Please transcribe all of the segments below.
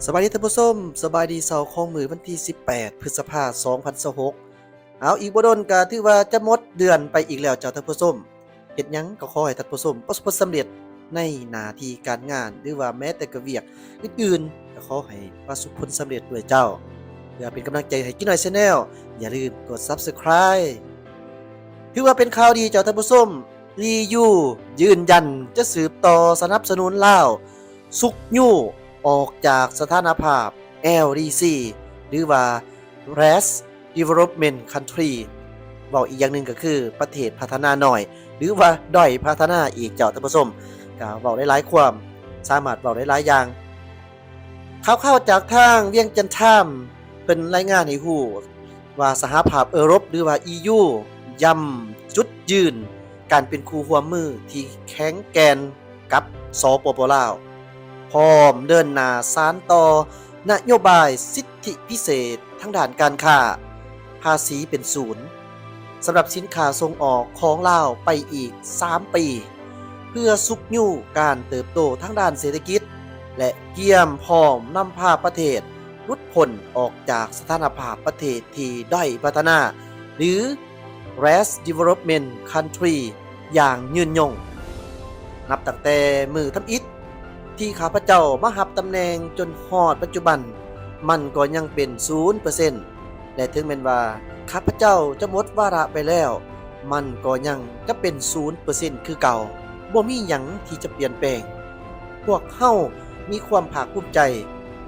สบายดีท่านผู้ชมสบายดีเสาร์ของมือวันที่18พฤษภาคม2026เอาอีกบ่ดนก็ถือว่าจะหมดเดือนไปอีกแล้วเจ้าท่านผู้ชมเฮ็ดหยังก็ขอให้ท่านผู้ชมประสบผลสำเร็จในหน้าที่การงานหรือว่าแม้แต่กะเวียกอื่นๆก็ขอให้ประสบผลสำเร็จด้วยเจ้าเพื่อเป็นกำลังใจให้กินหน่อย Channel อย่าลืมกด Subscribe ถือว่าเป็นข่าวดีเจ้าท่านผู้ชมรียูยืนยันจะสืบต่อสนับสนุนลาวซุกยู่ออกจากสถานภาพ LDC หรือว่า Less Development Country บอกอีกอย่างหนึ่งก็คือประเทศพัฒนาหน่อยหรือว่าด้อยพัฒนาอีกเจ้าท่านผู้ชมก็บอกได้หลายความสามารถบอกได้หลายอย่างข่าวๆจากทางเวียงจันทน์ไทม์เป็นรายงานให้ฮู้ว่าสหภาพยุโรปหรือว่า EU ย้ำจุดยืนการเป็นคู่ร่วมมือที่แข็งแกร่งกับสปป.ลาวพร้อมเดินหน้าสานต่อนโยบายสิทธิพิเศษทางด้านการค้าภาษีเป็นศูนย์สำหรับสินค้าส่งออกของลาวไปอีก3ปีเพื่อสุกยู่การเติบโตทางด้านเศรษฐกิจและเกี่ยมพร้อมนำพาประเทศหลุดพ้นออกจากสถานภาพประเทศที่ด้อยพัฒนาหรือ Less Development Country อย่างยืนยงนับตั้งแต่มือทำอิฐที่ข้าพเจ้ามาหับตำแหน่งจนฮอดปัจจุบันมันก็ยังเป็น 0% และถึงแม้ว่าข้าพเจ้าจะหมดวาระไปแล้วมันก็ยังจะเป็น 0% คือเก่าบ่มีหยังที่จะเปลี่ยนแปลงพวกเฮามีความภาคภูมิใจ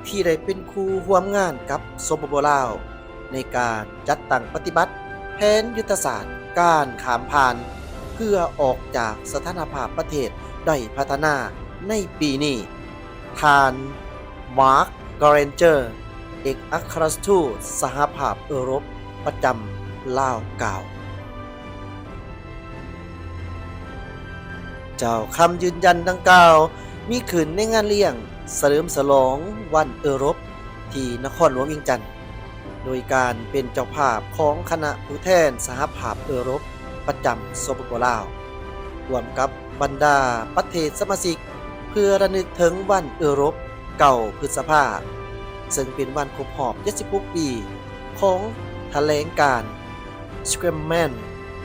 ที่ได้เป็นครูร่วมงานกับสปป.ลาวในการจัดตั้งปฏิบัติแผนยุทธศาสตร์การข้ามผ่านเพื่อออกจากสถานภาพประเทศด้อยพัฒนาในปีนี้ท่านมาร์ค กอเรนเจอร์เอกอัครราชทูตสหภาพยุโรปประจำลาวกล่าวเจ้าคำยืนยันดังกล่าวมีขึ้นในงานเลี้ยงเฉลิมฉลองวันยุโรปที่นครหลวงเวียงจันทน์โดยการเป็นเจ้าภาพของคณะผู้แทนสหภาพยุโรปประจำสปป.ลาวรวมกับบรรดาประเทศสมาชิกเพื่อระลึกถึงวันยุโรป9 พฤษภาคมซึ่งเป็นวันครบรอบ76 ปีของแถลงการณ์สแครมแมน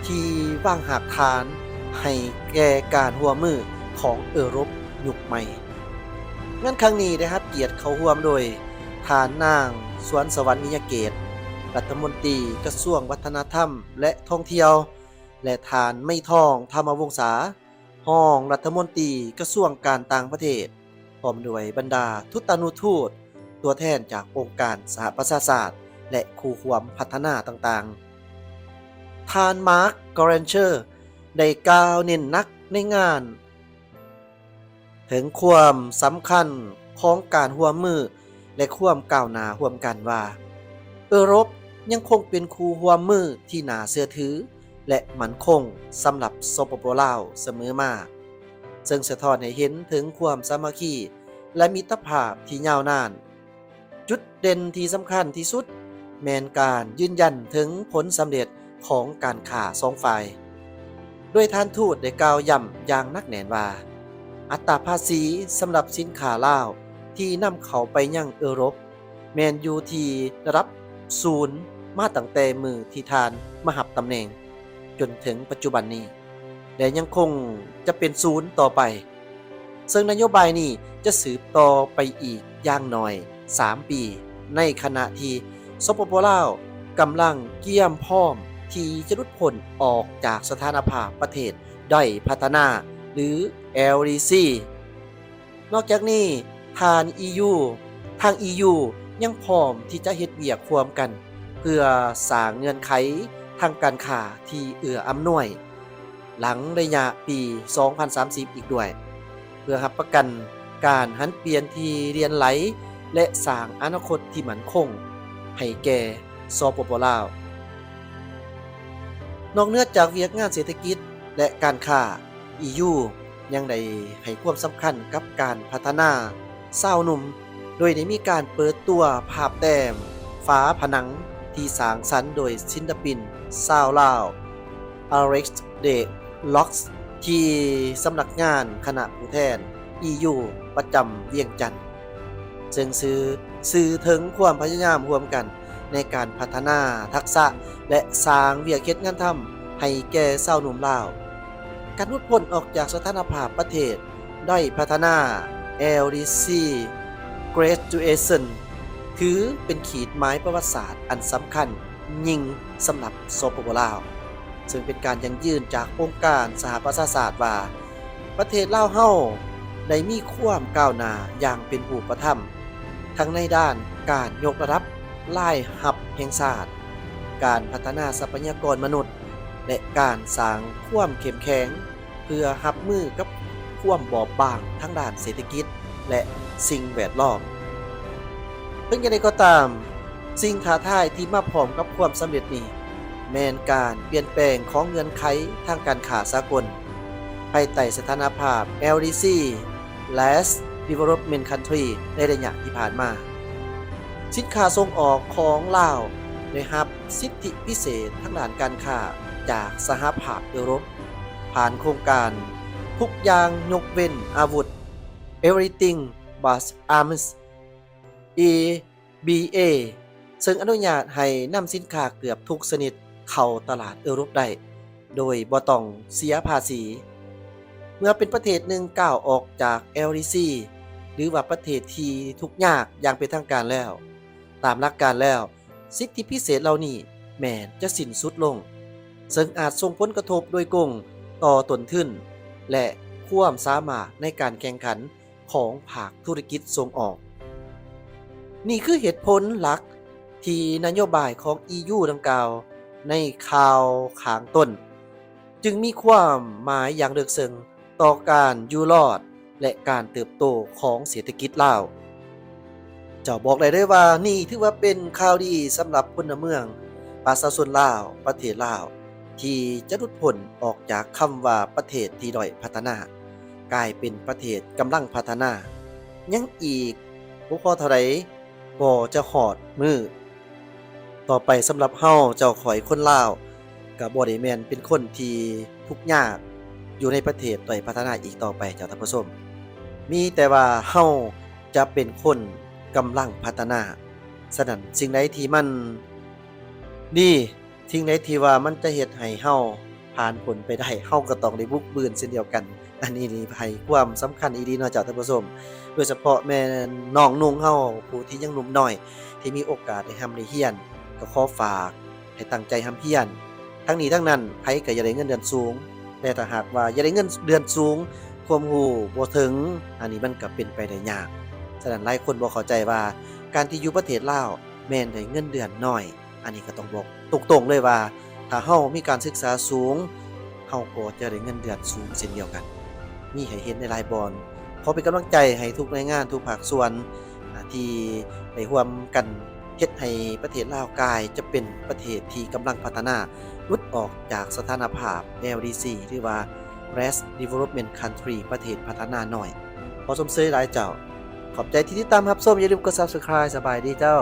ที่วางหากฐานให้แก่การร่วมมือของยุโรปยุคใหม่งานครั้งนี้ได้รับเกียรติเข้าร่วมโดยท่านนางสวนสวรรค์นิยเกตรัฐมนตรีกระทรวงวัฒนธรรมและท่องเที่ยวและท่านไม่ทองธรรมวงศารองรัฐมนตรีกระทรวงการต่างประเทศพร้อมด้วยบรรดาทูตานุทูตตัวแทนจากองค์การสหประชาชาติและคู่ความพัฒนาต่างๆท่านมาร์ค กอเรนเชอร์ได้กล่าวเน้นหนักในงานถึงความสำคัญของการร่วมมือและความก้าวหน้าร่วมกันว่ายุโรปยังคงเป็นคู่ร่วมมือที่น่าเชื่อถือและมั่นคงสำหรับสปป.ลาวเสมอมาซึ่งสะท้อนให้เห็นถึงความสามัคคีและมิตรภาพที่ยาวนานจุดเด่นที่สำคัญที่สุดแม้นการยืนยันถึงผลสำเร็จของการค้าสองฝ่ายโดยท่านทูตได้กล่าวย้ำอย่างนักแน่นว่าอัตราภาษีสำหรับสินค้าลาวที่นำเข้าไปยังยุโรปแม้นอยู่ที่ระดับศูนย์มาตั้งแต่มือที่ท่านมาหับตำแหน่งจนถึงปัจจุบันนี้และยังคงจะเป็นศูนย์ต่อไปซึ่งนโยบายนี้จะสืบต่อไปอีกอย่างน้อย3 ปีในขณะที่สปป.ลาวกำลังเกี่ยมพร้อมที่จะหลุดพ้นออกจากสถานภาพประเทศด้อยพัฒนาหรือ LDC นอกจากนี้ทาง EU ยังพร้อมที่จะเฮ็ดเวียกร่วมกันเพื่อสร้างเงื่อนไขทางการค้าที่เอื้ออำนวยหลังระยะปี 2030 อีกด้วยเพื่อรับประกันการหันเปลี่ยนที่เรียนไหลและสร้างอนาคตที่มั่นคงให้แก่สปป.ลาวนอกเหนือจากเวียกงานเศรษฐกิจและการค้า EU ยังได้ให้ความสำคัญกับการพัฒนาชาวหนุ่มโดยได้มีการเปิดตัวภาพแต้มฝาผนังที่สร้างสรรค์โดยศิลปินชาวลาว Alex de Lox ที่สำนักงานคณะผู้แทน EU ประจำเวียงจันทน์ ซึ่งสื่อถึงความพยายามร่วมกันในการพัฒนาทักษะและสร้างเวียกเฮ็ดงานทำให้แก่ชาวหนุ่มลาวการหลุดพ้นออกจากสถานภาพประเทศด้อยพัฒนา LDC Graduation ถือเป็นขีดหมายประวัติศาสตร์อันสำคัญยิ่งสำหรับสปป.ลาวซึ่งเป็นการยั่งยืนจากองค์การสหประชาชาติว่าประเทศลาวเฮาได้มีความก้าวหน้าอย่างเป็นรูปธรรมทั้งในด้านการยกระดับรายรับแห่งชาติการพัฒนาทรัพยากรมนุษย์และการสร้างความเข้มแข็งเพื่อรับมือกับความบอบบางทั้งด้านเศรษฐกิจและสิ่งแวดล้อมถึงอย่างไรก็ตามสิ่งท้าทายที่มาพร้อมกับความสำเร็จนี้แม้นการเปลี่ยนแปลงของเงื่อนไขทางการค้าสากลภายใต้สถานภาพ LDC Last Development Country ในระยะที่ผ่านมาสินค้าส่งออกของลาวได้รับสิทธิพิเศษทางด้านการค้าจากสหภาพยุโรปผ่านโครงการทุกอย่างยกเว้นอาวุธ Everything But Arms EBA ซึ่งอนุญาตให้นำสินค้าเกือบทุกชนิดเข้าตลาดยุโรปได้โดยบ่ต้องเสียภาษีเมื่อเป็นประเทศหนึ่งก้าวออกจาก LDC หรือว่าประเทศที่ทุกข์ยากอย่างเป็นทางการแล้วตามหลักการแล้วสิทธิพิเศษเหล่านี้แม้นจะสิ้นสุดลงซึ่งอาจส่งผลกระทบโดยตรงต่อต้นทุนและความสามารถในการแข่งขันของภาคธุรกิจส่งออกนี่คือเหตุผลหลักที่นโยบายของ EU ดังกล่าวในข่าวข้างต้นจึงมีความหมายอย่างลึกซึ้งต่อการอยู่รอดและการเติบโตของเศรษฐกิจลาวเจ้าบอกได้ว่านี่ถือว่าเป็นข่าวดีสำหรับพลเมืองประชาชนลาวประเทศลาวที่จะหลุดพ้นออกจากคำว่าประเทศที่ด้อยพัฒนากลายเป็นประเทศกำลังพัฒนายังอีกบ่พอเท่าใดก็จะหอดมือต่อไปสำหรับเฮาเจ้าข่อยคนลาวก็บ่ได้แม่นเป็นคนที่ทุกข์ยากอยู่ในประเทศด้อยพัฒนาอีกต่อไปเจ้าท่านผู้ชมมีแต่ว่าเฮาจะเป็นคนกำลังพัฒนาฉะนั้นสิ่งใดที่มันดีสิ่งใดที่ว่ามันจะเฮ็ดให้เฮาผ่านพ้นไปได้เฮาก็ต้องได้บุกบืนเช่นเดียวกันอันนี้นี่ให้ความสำคัญอีหลีเนาะเจ้าท่านผู้ชมโดยเฉพาะแม่น้องนุ่งเฮาผู้ที่ยังหนุ่มน้อยที่มีโอกาสได้ได้เรียนก็ขอฝากให้ตั้งใจเรียนทั้งนี้ทั้งนั้นไผก็อยากได้เงินเดือนสูงแต่ถ้าหากว่าอยากได้เงินเดือนสูงความรู้บ่ถึงอันนี้มันก็เป็นไปได้ยากฉะนั้นหลายคนบ่เข้าใจว่าการที่อยู่ประเทศลาวแม่นได้เงินเดือนน้อยอันนี้ก็ต้องบอกตรงๆเลยว่าถ้าเฮามีการศึกษาสูงเฮาก็จะได้เงินเดือนสูงเช่นเดียวกันมีให้เห็นในหลายบอนขอเป็นกำลังใจให้ทุกหน่วยงานทุกภาคส่วนที่ได้ร่วมกันเฮ็ดให้ประเทศลาวกลายจะเป็นประเทศที่กำลังพัฒนาหลุดออกจากสถานภาพ LDC หรือว่า Last Development Country ประเทศพัฒนาน้อยขอชมเชยหลายเจ้าขอบใจที่ติดตามรับชมอย่าลืมกด Subscribe สบายดีเจ้า